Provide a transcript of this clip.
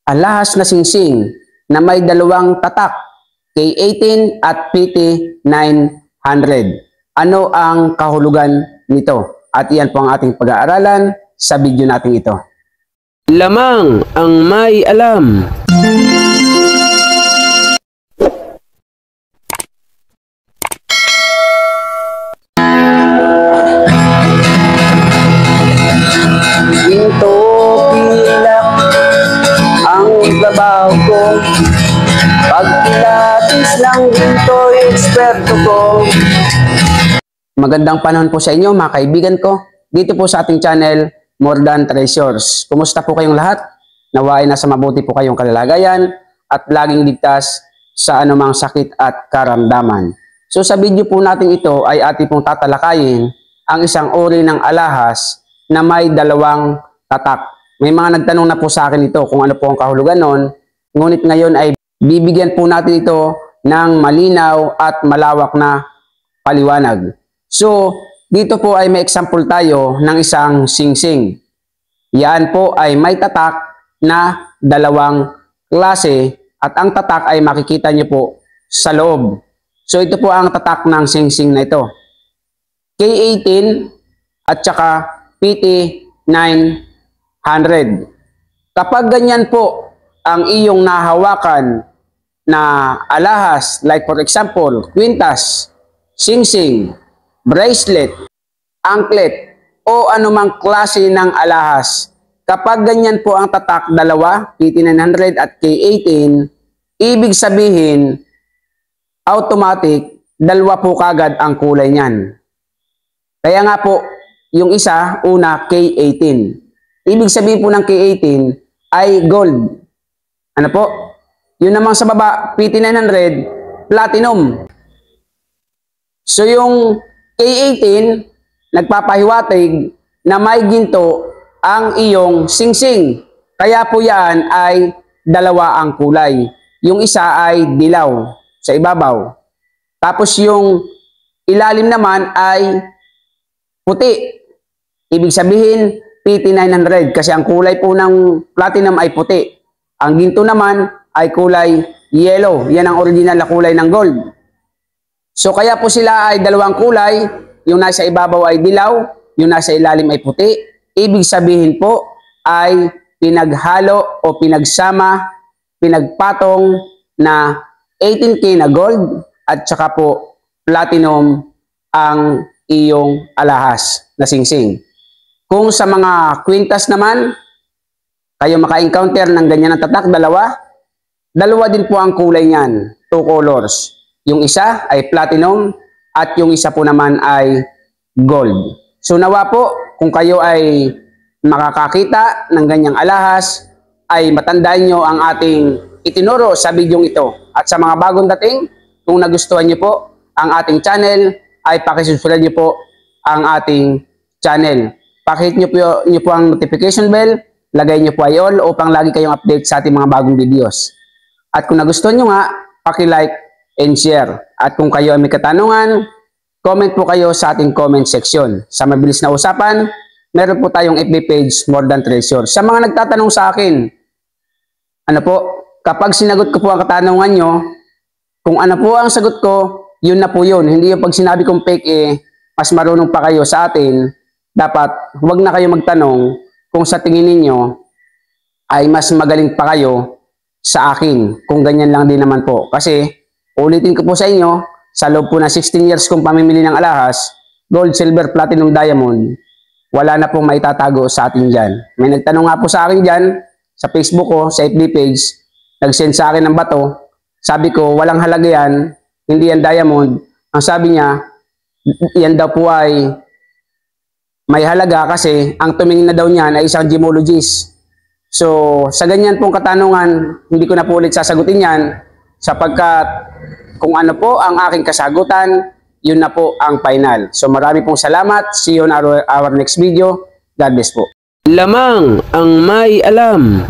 Alahas na singsing na may dalawang tatak, K18 at PT900. Ano ang kahulugan nito? At iyan po ang ating pag-aaralan sa video natin ito. Lamang ang may alam. Ginto pilak ang ibabaw ko, pagpilatis ng ginto eksperto ko. Magandang panahon po sa inyo mga kaibigan ko, dito po sa ating channel More Than Treasures. Kumusta po kayong lahat? Nawain na sa mabuti po kayong kalagayan at laging ligtas sa anumang sakit at karamdaman. So sa video po natin ito ay ating pong tatalakayin ang isang uri ng alahas na may dalawang tatak. May mga nagtanong na po sa akin ito kung ano po ang kahulugan nun, ngunit ngayon ay bibigyan po natin ito ng malinaw at malawak na paliwanag. So, dito po ay may example tayo ng isang singsing. Yan po ay may tatak na dalawang klase at ang tatak ay makikita nyo po sa loob. So, ito po ang tatak ng singsing na ito. K18 at saka PT900. Kapag ganyan po ang iyong nahawakan na alahas, like for example, kwintas, singsing, bracelet, anklet, o anumang klase ng alahas. Kapag ganyan po ang tatak dalawa, PT900 at K18, ibig sabihin, automatic, dalawa po kagad ang kulay niyan. Kaya nga po, yung isa, una, K18. Ibig sabihin po ng K18 ay gold. Ano po? Yun namang sa baba, PT900, platinum. So yung K18, nagpapahiwatig na may ginto ang iyong singsing. Kaya po yan ay dalawa ang kulay. Yung isa ay dilaw sa ibabaw. Tapos yung ilalim naman ay puti. Ibig sabihin, PT900 kasi ang kulay po ng platinum ay puti. Ang ginto naman ay kulay yellow. Yan ang original na kulay ng gold. So kaya po sila ay dalawang kulay, yung nasa ibabaw ay dilaw, yung nasa ilalim ay puti. Ibig sabihin po ay pinaghalo o pinagsama, pinagpatong na 18K na gold at saka po platinum ang iyong alahas na singsing. Kung sa mga kwintas naman, kayo maka-encounter ng ganyan ang tatak, dalawa din po ang kulay niyan, 2 colors. Yung isa ay platinum at yung isa po naman ay gold. So nawa po, kung kayo ay makakakita ng ganyang alahas, ay matandaan nyo ang ating itinuro sa video ito. At sa mga bagong dating, kung nagustuhan nyo po ang ating channel, ay pakisubscribe nyo po ang ating channel. Pakihit nyo po ang notification bell, lagay nyo po ay all upang lagi kayong update sa ating mga bagong videos. At kung nagustuhan nyo nga, paki-like and share. At kung kayo ay may katanungan, comment po kayo sa ating comment section. Sa mabilis na usapan, meron po tayong FB page More Than Treasures. Sa mga nagtatanong sa akin, ano po, kapag sinagot ko po ang katanungan nyo, kung ano po ang sagot ko, yun na po yun. Hindi yung pag sinabi kong fake mas marunong pa kayo sa atin, dapat huwag na kayo magtanong kung sa tingin ninyo ay mas magaling pa kayo sa akin. Kung ganyan lang din naman po. Kasi, ulitin ko po sa inyo, sa loob po na 16 years kong pamimili ng alahas, gold, silver, platinum, diamond, wala na pong maitatago sa atin dyan. May nagtanong nga po sa akin dyan, sa Facebook ko, sa FB page, nag-send sa akin ng bato. Sabi ko, walang halaga yan, hindi yan diamond. Ang sabi niya, yan daw po ay may halaga kasi ang tumingin na daw niyan ay isang gemologist. So, sa ganyan pong katanungan, hindi ko na po ulit sasagutin yan, sapagkat kung ano po ang aking kasagutan, yun na po ang final. So marami pong salamat. See you on our next video. God bless po. Lamang ang may alam.